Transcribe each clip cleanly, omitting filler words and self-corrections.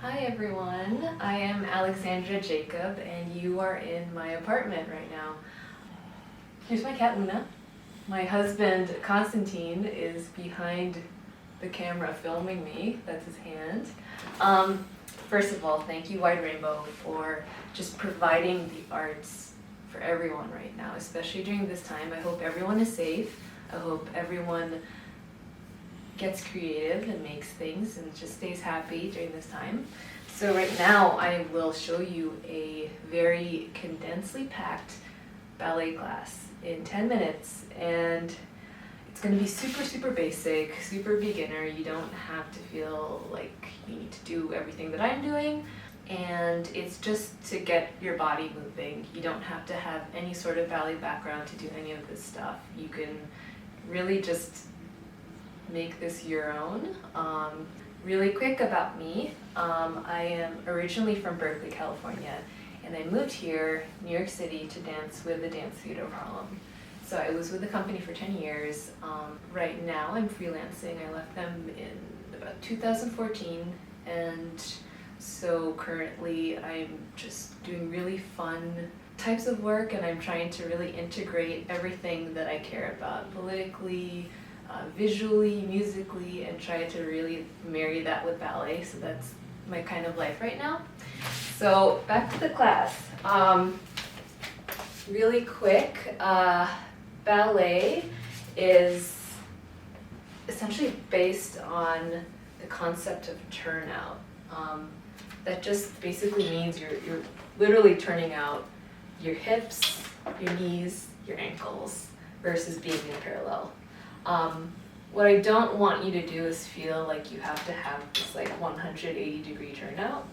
Hi everyone, I am Alexandra Jacob and you are in my apartment right now. Here's my cat Luna. My husband Constantine is behind the camera filming me, that's his hand. First of all, thank you Wide Rainbow for just providing the arts for everyone right now, especially during this time. I hope everyone is safe. I hope everyone gets creative and makes things and just stays happy during this time. So right now I will show you a very condensely packed ballet class in 10 minutes, and it's going to be super basic, super beginner. You don't have to feel like you need to do everything that I'm doing, and it's just to get your body moving. You don't have to have any sort of ballet background to do any of this stuff. You can really just make this your own. Really quick about me, I am originally from Berkeley, California, and I moved here, New York City, to dance with the Dance Theater of Harlem. So I was with the company for 10 years. Right now I'm freelancing. I left them in about 2014, and so currently I'm just doing really fun types of work, and I'm trying to really integrate everything that I care about politically, visually, musically, and try to really marry that with ballet. So that's my kind of life right now. So back to the class. Really quick, ballet is essentially based on the concept of turnout. That just basically means you're literally turning out your hips, your knees, your ankles, versus being in parallel. What I don't want you to do is feel like you have to have this like 180-degree turnout.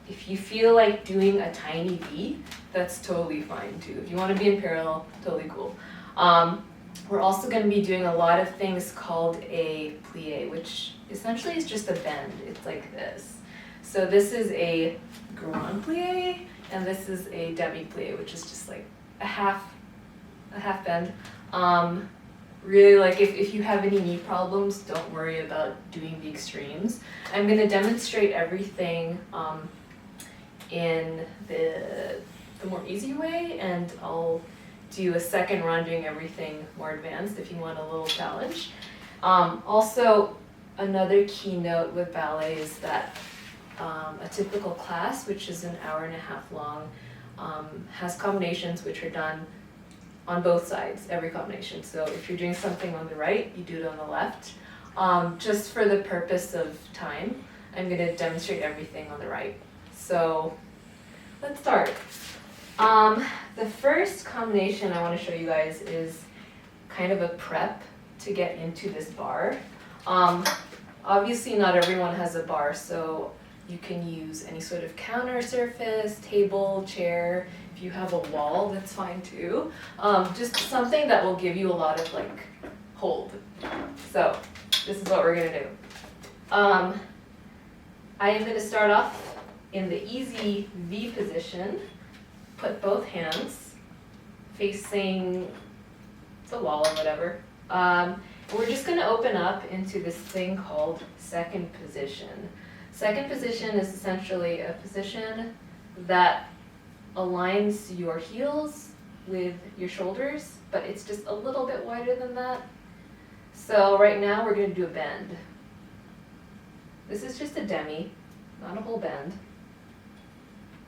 If you feel like doing a tiny V, that's totally fine too. If you want to be in parallel, totally cool. We're also going to be doing a lot of things called a plie, which essentially is just a bend. It's like this. So this is a grand plie, and this is a demi plie, which is just like a half bend. Really, like if you have any knee problems, don't worry about doing the extremes. I'm going to demonstrate everything in the more easy way, and I'll do a second run doing everything more advanced if you want a little challenge. Also, another keynote with ballet is that a typical class, which is an hour and a half long, has combinations which are done on both sides, every combination. So if you're doing something on the right, you do it on the left. Just for the purpose of time, I'm going to demonstrate everything on the right. So let's start. The first combination I want to show you guys is kind of a prep to get into this bar. Obviously not everyone has a bar, so you can use any sort of counter surface, table, chair. If you have a wall, that's fine too. Just something that will give you a lot of like hold. So this is what we're gonna do. I am gonna start off in the easy V position. Put both hands facing the wall or whatever. We're just gonna open up into this thing called second position. Second position is essentially a position that aligns your heels with your shoulders, but it's just a little bit wider than that. So right now we're going to do a bend. This is just a demi, not a whole bend.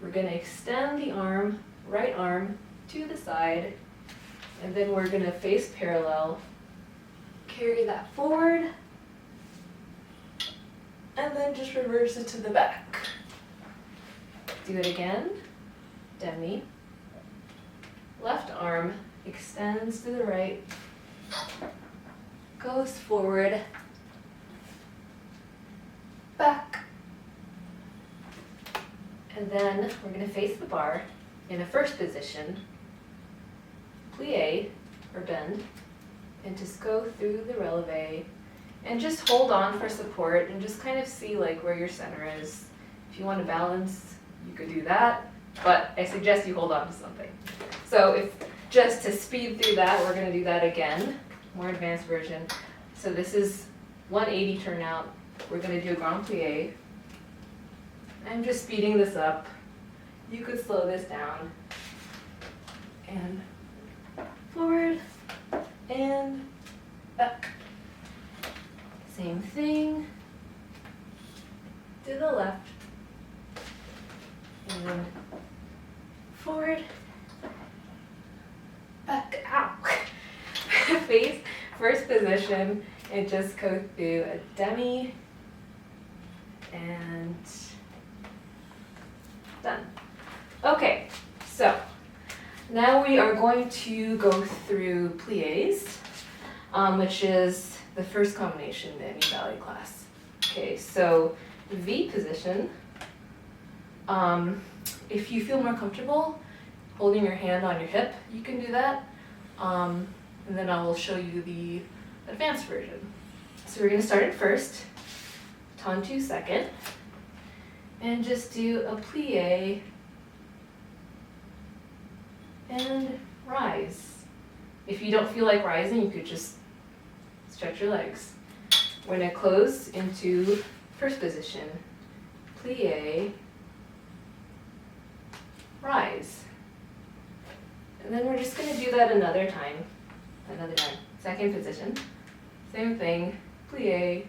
We're going to extend the arm, right arm, to the side, and then we're going to face parallel, carry that forward, and then just reverse it to the back. Do it again. Demi. Left arm extends to the right, goes forward, back. And then we're going to face the bar in a first position, plie or bend, and just go through the releve and just hold on for support and just kind of see like where your center is. If you want to balance, you could do that, but I suggest you hold on to something. So if just to speed through that, we're going to do that again, more advanced version. So this is 180 turnout. We're going to do a grand plie, I'm just speeding this up. You could slow this down. And forward and back. Same thing. To the left. And forward. Back. Ow. Face first position and just go through a demi and done. Okay, so now we are going to go through plies, which is the first combination in any ballet class. Okay, so V position. If you feel more comfortable holding your hand on your hip, you can do that. And then I will show you the advanced version. So we're going to start at first, Tendu second, and just do a plie and rise. If you don't feel like rising, you could just stretch your legs. We're going to close into first position, plie, rise. And then we're just going to do that another time. Second position, same thing, plie,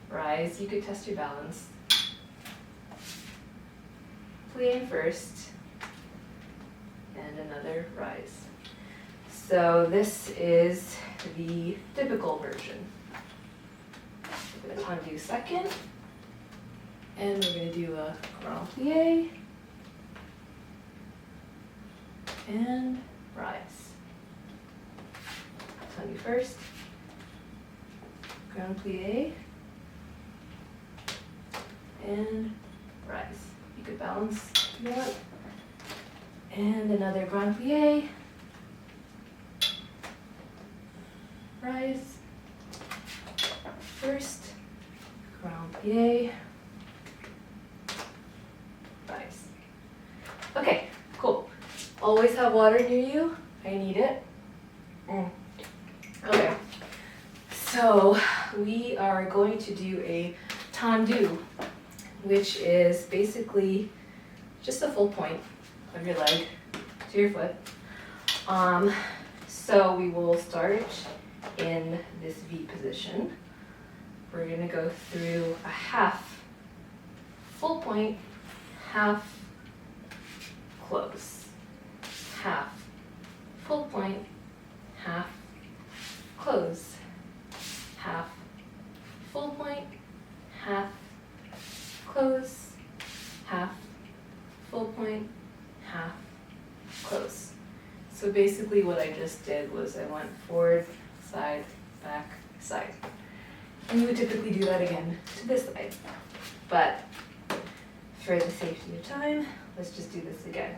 rise. You could test your balance. Plie first, and another rise. So this is the typical version. We're going to tendu second, and we're going to do a grand plie, and rise. Tendu first, grand plie, and rise. You could balance if you want. And another grand plie, rise, first, grand plie, rise. Okay, cool. Always have water near you. I need it. Okay, so we are going to do a tendu, which is basically just a full point of your leg to your foot. So we will start in this V position. We're going to go through a half, full point, half, close, half, full point, half, close, half, full point, half, close, half, full point, half, close. So basically what I just did was I went forward, side, back, side. And you would typically do that again to this side. But for the safety of time, let's just do this again.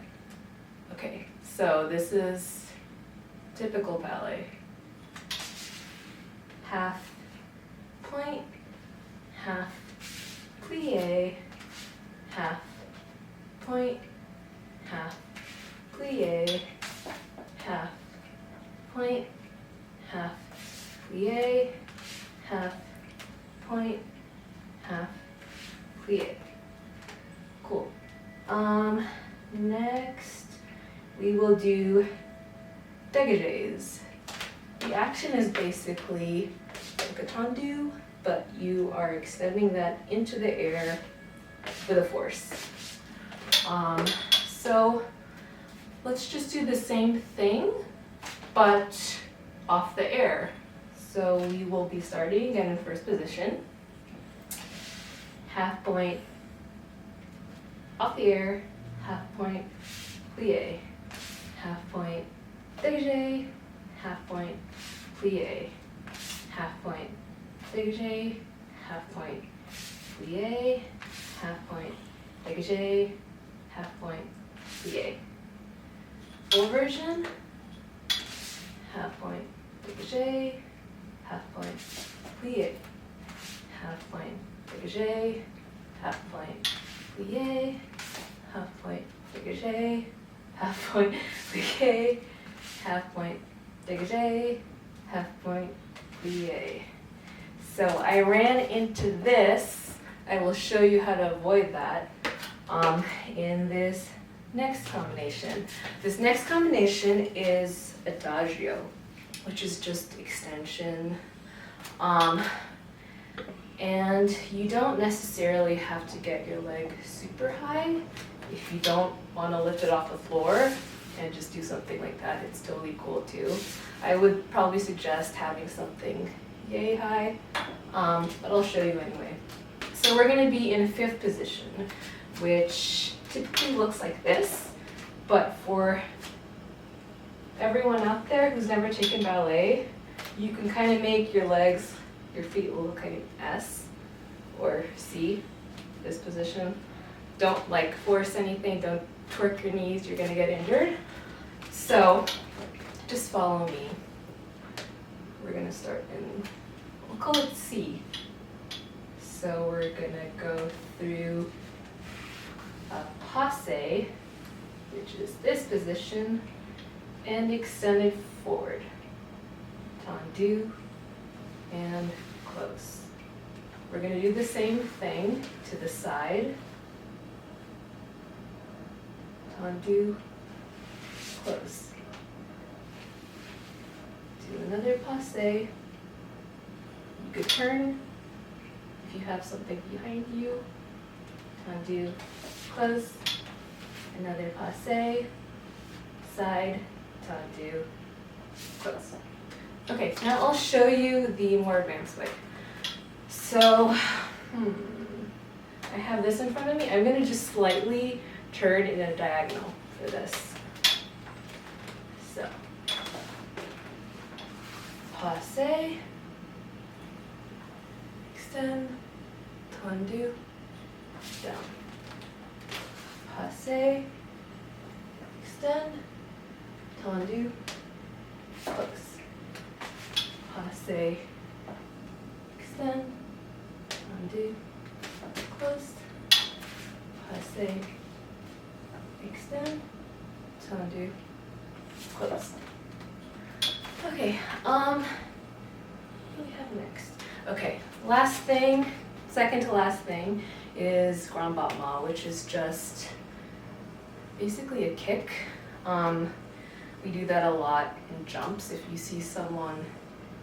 Okay, so this is typical ballet. Half point, half plie, half point, half plie, half point, half plie, half point, half plie. Cool. Next we will do dégagés. The action is basically like a tendu, but you are extending that into the air with a force. So let's just do the same thing, but off the air. So we will be starting again in first position. Half point off the air, half point plie, half point dégagé, half point plie, half point dégagé, half point plie, half point dégagé, half point plie. Full version, half point dégagé, half point plie, half point dégagé, half point plie, half point dégagé, half point plie, half point dégagé, half point plie. So I ran into this. I will show you how to avoid that. in this next combination. This next combination is Adagio, which is just extension. And you don't necessarily have to get your leg super high. If you don't want to lift it off the floor and just do something like that, it's totally cool too. I would probably suggest having something yay high, but I'll show you anyway. So we're going to be in 5th position, which typically looks like this, but for everyone out there who's never taken ballet, you can kind of make your legs, your feet look like an S or C, this position. Don't like force anything, don't twerk your knees, you're gonna get injured. So just follow me. We're gonna start in, we'll call it C. So we're gonna go through a passe, which is this position, and extend it forward. Tendu and close. We're going to do the same thing to the side. Tendu, close. Do another passe. You could turn if you have something behind you. Tendu, close. Another passe. Side, tendu, close. Okay, now I'll show you the more advanced way. So, I have this in front of me. I'm going to just slightly turn in a diagonal for this. So, passe, extend, tendu, down. Passe, extend, tendu, close. Passe, extend, tendu, close. Passe, extend, tendu, close. Okay, what do we have next? Okay, last thing, second to last thing is Granbach MA, which is just basically a kick. We do that a lot in jumps. If you see someone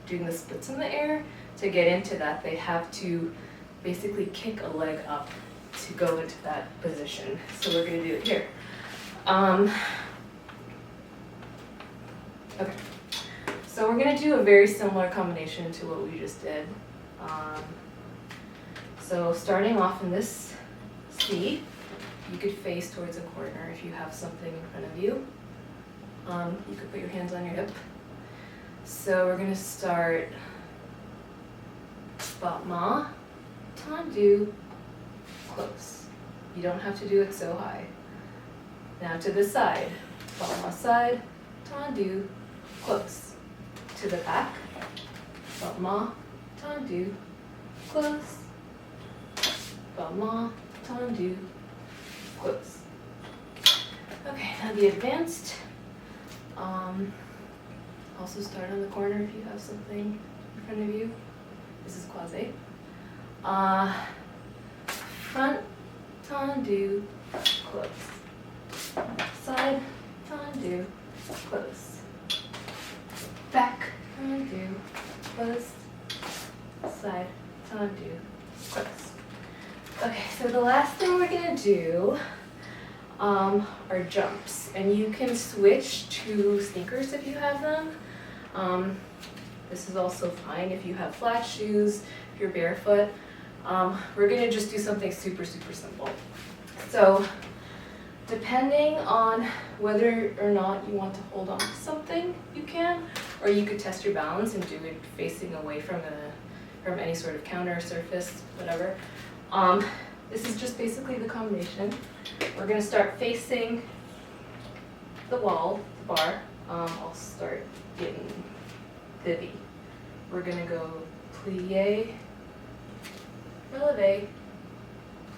doing the splits in the air, to get into that, they have to basically kick a leg up to go into that position. So we're going to do it here. Okay, so we're going to do a very similar combination to what we just did. So starting off in this C, you could face towards a corner if you have something in front of you. You could put your hands on your hip. So we're going to start Ballet MA, Tendu, close. You don't have to do it so high. Now to the side, Ballet MA side, Tendu, close. To the back, Ballet MA, Tendu, close. Ballet MA, Tendu, close. Okay, now the advanced. Also start on the corner if you have something in front of you. This is quasi. Front, tendu, close. Side, tendu, close. Back, tendu, close. Side, tendu, close. Okay, so the last thing we're gonna do are jumps, and you can switch to sneakers if you have them. This is also fine if you have flat shoes, if you're barefoot. We're gonna just do something super, super simple. So depending on whether or not you want to hold on to something, you can, or you could test your balance and do it facing away from any sort of counter surface, whatever. This is just basically the combination. We're going to start facing the wall, the bar. I'll start in the V. We're going to go plie, releve,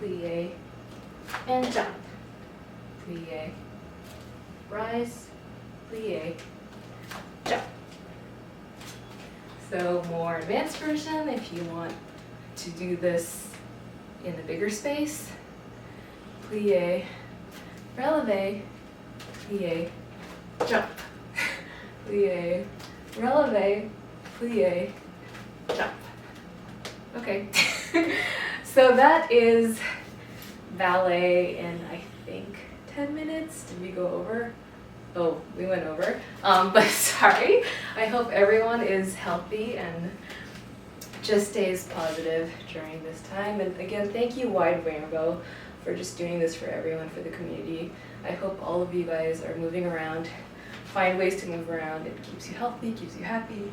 plie, and jump. Plie, rise, plie, jump. So more advanced version, if you want to do this in the bigger space, plie, releve, plie, jump. Plie, releve, plie, jump. Okay, so that is ballet in, I think, 10 minutes. Did we go over? Oh, we went over. But sorry. I hope everyone is healthy and just stays positive during this time. And again, thank you Wide Rainbow for just doing this for everyone, for the community. I hope all of you guys are moving around, find ways to move around. It keeps you healthy, keeps you happy.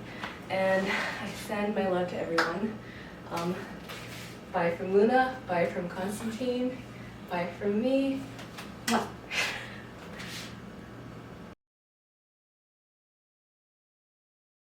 And I send my love to everyone. Bye from Luna, bye from Constantine, bye from me. Mwah.